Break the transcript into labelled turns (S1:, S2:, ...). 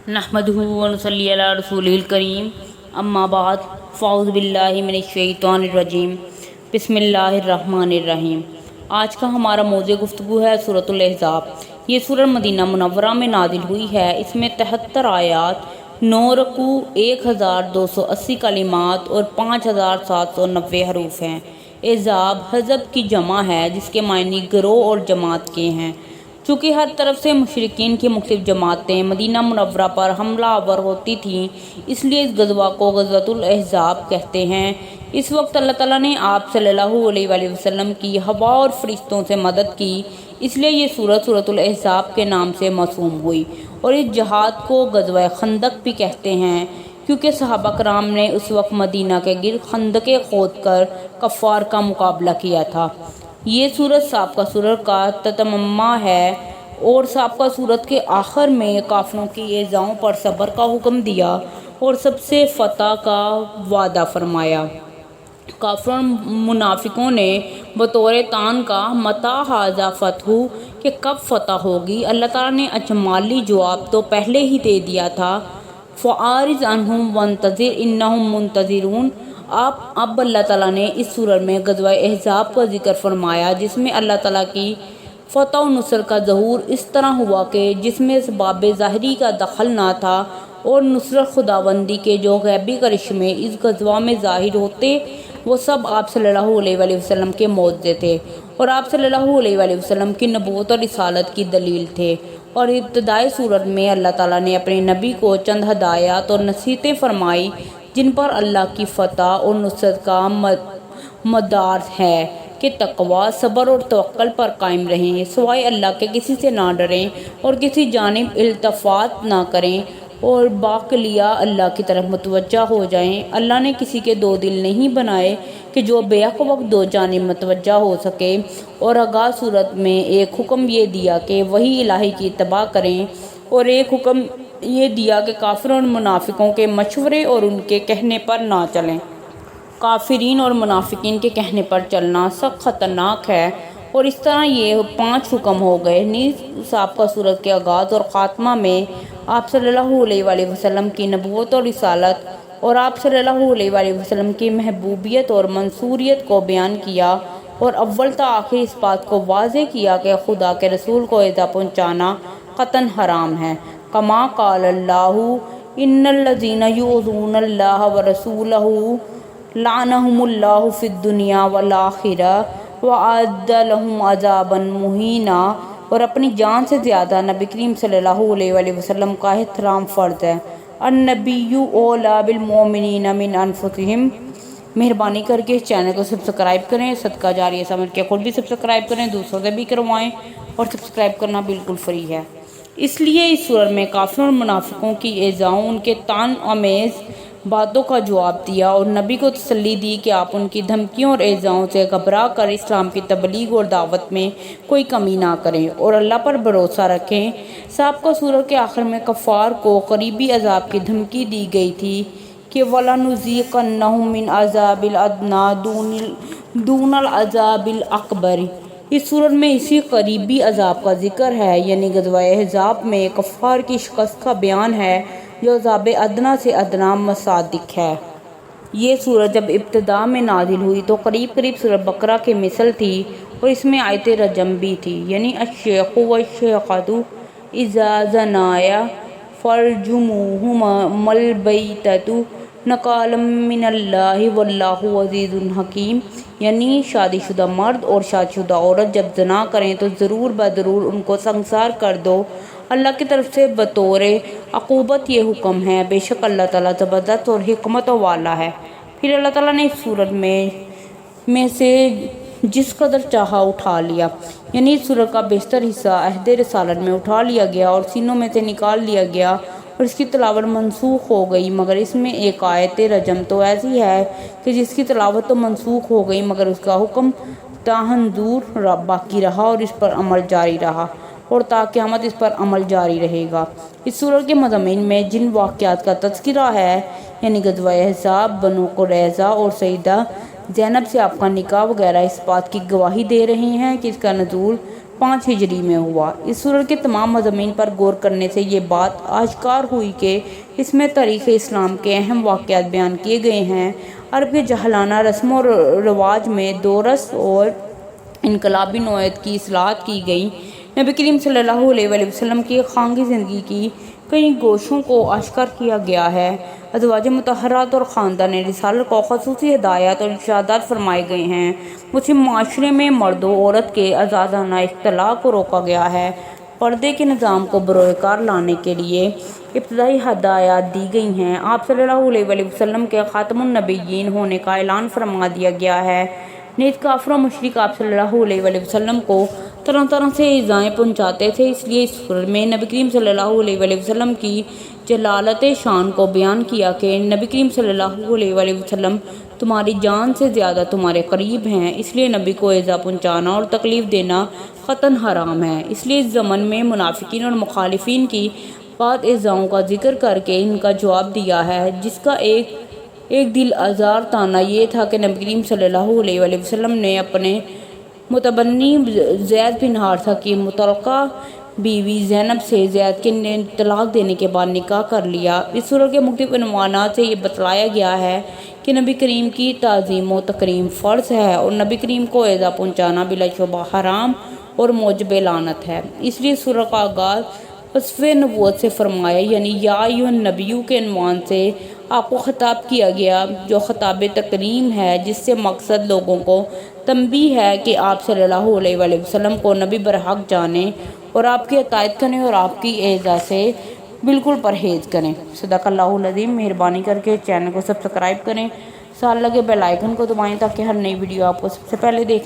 S1: نحمده ونصلي على رسوله الكريم اما بعد فاعوذ باللہ من الشیطان الرجیم بسم اللہ الرحمن الرحیم۔ آج کا ہمارا موضوع گفتگو ہے سورۃ الاحزاب۔ یہ سورہ مدینہ منورہ میں نازل ہوئی ہے۔ اس میں 73 آیات، 9 رکوع، 1280 کلمات اور 5790 حروف ہیں۔ احزاب حزب کی جمع ہے جس کے معنی گروہ اور جماعت کے ہیں۔ چونکہ ہر طرف سے مشرکین کی مختلف جماعتیں مدینہ منورہ پر حملہ آور ہوتی تھیں، اس لیے اس غزوہ کو غزوۃ الاحزاب کہتے ہیں۔ اس وقت اللہ تعالیٰ نے آپ صلی اللہ علیہ وآلہ وسلم کی ہوا اور فرشتوں سے مدد کی، اس لیے یہ سورۃ الاحزاب کے نام سے موسوم ہوئی۔ اور اس جہاد کو غزوہ خندق بھی کہتے ہیں کیونکہ صحابہ کرام نے اس وقت مدینہ کے گرد خندقیں کھود کر کفار کا مقابلہ کیا تھا۔ یہ سورت سابقہ سورت کا تتمہ ہے اور سابقہ سورت کے آخر میں کافروں کی ایذاؤں پر صبر کا حکم دیا اور سب سے فتح کا وعدہ فرمایا۔ کافر منافقوں نے بطور طعن کا متی ھذا فتح کہ کب فتح ہوگی، اللہ تعالیٰ نے اجمالی جواب تو پہلے ہی دے دیا تھا، فَأَعْرِضْ عَنْهُمْ وَانتَظِرْ إِنَّهُمْ مُنتَظِرُونَ۔ اب اللہ تعالیٰ نے اس سورت میں غزوہ احزاب کا ذکر فرمایا جس میں اللہ تعالیٰ کی فتح و نصر کا ظہور اس طرح ہوا کہ جس میں اسباب ظاہری کا دخل نہ تھا اور نصرت خداوندی کے جو غیبی کرشمے اس غزوہ میں ظاہر ہوتے وہ سب آپ صلی اللہ علیہ وآلہ وسلم کے معجزے تھے اور آپ صلی اللہ علیہ وآلہ وسلم کی نبوت اور رسالت کی دلیل تھے۔ اور ابتدائی صورت میں اللہ تعالیٰ نے اپنے نبی کو چند ہدایات اور نصیحتیں فرمائی جن پر اللہ کی فتح اور نصرت کا مدار ہے کہ تقوی، صبر اور توکل پر قائم رہیں، سوائے اللہ کے کسی سے نہ ڈریں اور کسی جانب التفات نہ کریں اور باکلیہ اللہ کی طرف متوجہ ہو جائیں۔ اللہ نے کسی کے دو دل نہیں بنائے کہ جو بیک وقت دو جانب متوجہ ہو سکے۔ اور آغاز صورت میں ایک حکم یہ دیا کہ وحی الہی کی اتباع کریں اور ایک حکم یہ دیا کہ کافروں اور منافقوں کے مشورے اور ان کے کہنے پر نہ چلیں۔ کافرین اور منافقین کے کہنے پر چلنا سخت خطرناک ہے اور اس طرح یہ 5 حکم ہو گئے۔ نیز سابقہ صورت کے آغاز اور خاتمہ میں آپ صلی اللہ علیہ وآلہ وسلم کی نبوت اور رسالت اور آپ صلی اللہ علیہ وآلہ وسلم کی محبوبیت اور منصوریت کو بیان کیا اور اول تا آخر اس بات کو واضح کیا کہ خدا کے رسول کو ایذا پہنچانا قطعاً حرام ہے۔ کما قال اللہ ان الذین یؤذون اللہ ورسولہ لعنہم اللہ فی الدنیا والآخرہ وأعد لہم عذابا مہینا۔ اور اپنی جان سے زیادہ نبی کریم صلی اللہ علیہ وآلہ وسلم کا احترام فرض ہے۔ النبی اولی بالمؤمنین من انفسہم۔ مہربانی کر کے اس چینل کو سبسکرائب کریں، صدقہ جاریہ سمجھ کے خود بھی سبسکرائب کریں، دوسروں سے بھی کروائیں، اور سبسکرائب کرنا بالکل فری ہے۔ اس لیے اس سورت میں کافروں اور منافقوں کی ایذاؤں، ان کے طعن آمیز باتوں کا جواب دیا اور نبی کو تسلی دی کہ آپ ان کی دھمکیوں اور ایذاؤں سے گھبرا کر اسلام کی تبلیغ اور دعوت میں کوئی کمی نہ کریں اور اللہ پر بھروسہ رکھیں۔ سابقہ سورت کے آخر میں کفار کو قریبی عذاب کی دھمکی دی گئی تھی کہ وَلَنُذِيقَنَّهُم مِّنْ عَذَابِ الْأَدْنَىٰ دُونَ الْعَذَابِ الْأَكْبَرِ۔ اس صورت میں اسی قریبی عذاب کا ذکر ہے، یعنی غزوہ احزاب میں کفار کی شکست کا بیان ہے جو عذاب ادنیٰ سے ادنیٰ مصادق ہے۔ یہ سورت جب ابتدا میں نازل ہوئی تو قریب سورت بقرہ کے مثل تھی اور اس میں آیت رجم بھی تھی، یعنی الشیخ والشیخۃ اذا زنایا فرجموہما البیتۃ نکالا من اللہ واللہ عزیز حکیم۔ یعنی شادی شدہ مرد اور شادی شدہ عورت جب زنا کریں تو ضرور بضرور ان کو سنسار کر دو، اللہ کی طرف سے بطور عقوبت یہ حکم ہے، بے شک اللہ تعالیٰ زبردست اور حکمت والا ہے۔ پھر اللہ تعالیٰ نے اس صورت میں سے جس قدر چاہا اٹھا لیا، یعنی اس سورت کا بیشتر حصہ عہد رسالت میں اٹھا لیا گیا اور سینوں میں سے نکال لیا گیا اور اس کی تلاوت منسوخ ہو گئی، مگر اس میں ایک آیت رجم تو ایسی ہے کہ جس کی تلاوت تو منسوخ ہو گئی مگر اس کا حکم تاحنظور باقی رہا اور اس پر عمل جاری رہا اور تا قیامت اس پر عمل جاری رہے گا۔ اس سورت کے مضامین میں جن واقعات کا تذکرہ ہے، یعنی غزوہ احزاب، بنو قریظہ اور سیدہ زینب سے آپ کا نکاح وغیرہ، اس بات کی گواہی دے رہے ہیں کہ اس کا نزول 5 ہجری میں ہوا۔ اس سورت کے تمام مضامین پر غور کرنے سے یہ بات آشکار ہوئی کہ اس میں تاریخ اسلام کے اہم واقعات بیان کیے گئے ہیں۔ عرب کے جاہلانہ رسم و رواج میں دورس اور انقلابی نوعیت کی اصلاحات کی گئیں۔ نبی کریم صلی اللہ علیہ وآلہ وسلم کی خانگی زندگی کی کئی گوشوں کو آشکار کیا گیا ہے۔ ازواج مطہرات اور خاندان رسالت کو خصوصی ہدایات اور ارشادات فرمائے گئے ہیں۔ مسلم معاشرے میں مرد و عورت کے آزادانہ اختلاط کو روکا گیا ہے۔ پردے کے نظام کو بروئے کار لانے کے لیے ابتدائی ہدایات دی گئی ہیں۔ آپ صلی اللہ علیہ وآلہ وسلم کے خاتم النبیین ہونے کا اعلان فرما دیا گیا ہے۔ نیز کافر و مشرک آپ صلی اللہ علیہ وآلہ وسلم کو طرح طرح سے ایذائیں پہنچاتے تھے، اس لیے اس سورت میں نبی کریم صلی اللہ علیہ وآلہ وسلم کی جلالت شان کو بیان کیا کہ نبی کریم صلی اللہ علیہ وآلہ وسلم تمہاری جان سے زیادہ تمہارے قریب ہیں، اس لیے نبی کو ایذا پہنچانا اور تکلیف دینا قطعاً حرام ہے۔ اس لیے اس زمن میں منافقین اور مخالفین کی بعض ایذاؤں کا ذکر کر کے ان کا جواب دیا ہے، جس کا ایک دل آزار تانا یہ تھا کہ نبی کریم صلی اللہ علیہ وآلہ وسلم نے اپنے متبنی زید بن حارثہ کی مطلقہ بیوی زینب سے زید کے طلاق دینے کے بعد نکاح کر لیا۔ اس سورت کے مختلف عنوانات سے یہ بتلایا گیا ہے کہ نبی کریم کی تعظیم و تکریم فرض ہے اور نبی کریم کو ایذا پہنچانا بلا شبہ حرام اور موجب لعنت ہے۔ اس لیے سورت کا آغاز وصف نبوت سے فرمایا، یعنی یا ایھا النبی کے عنوان سے آپ کو خطاب کیا گیا، جو خطاب تکریم ہے، جس سے مقصد لوگوں کو تنبیہ ہے کہ آپ صلی اللہ علیہ وآلہ وسلم کو نبی برحق جانیں اور آپ کی اطاعت کریں اور آپ کی ایذا سے بالکل پرہیز کریں۔ صدق اللہ العظیم۔ مہربانی کر کے چینل کو سبسکرائب کریں، ساتھ لگے بیل آئیکن کو دبائیں تاکہ ہر نئی ویڈیو آپ کو سب سے پہلے دیکھیں۔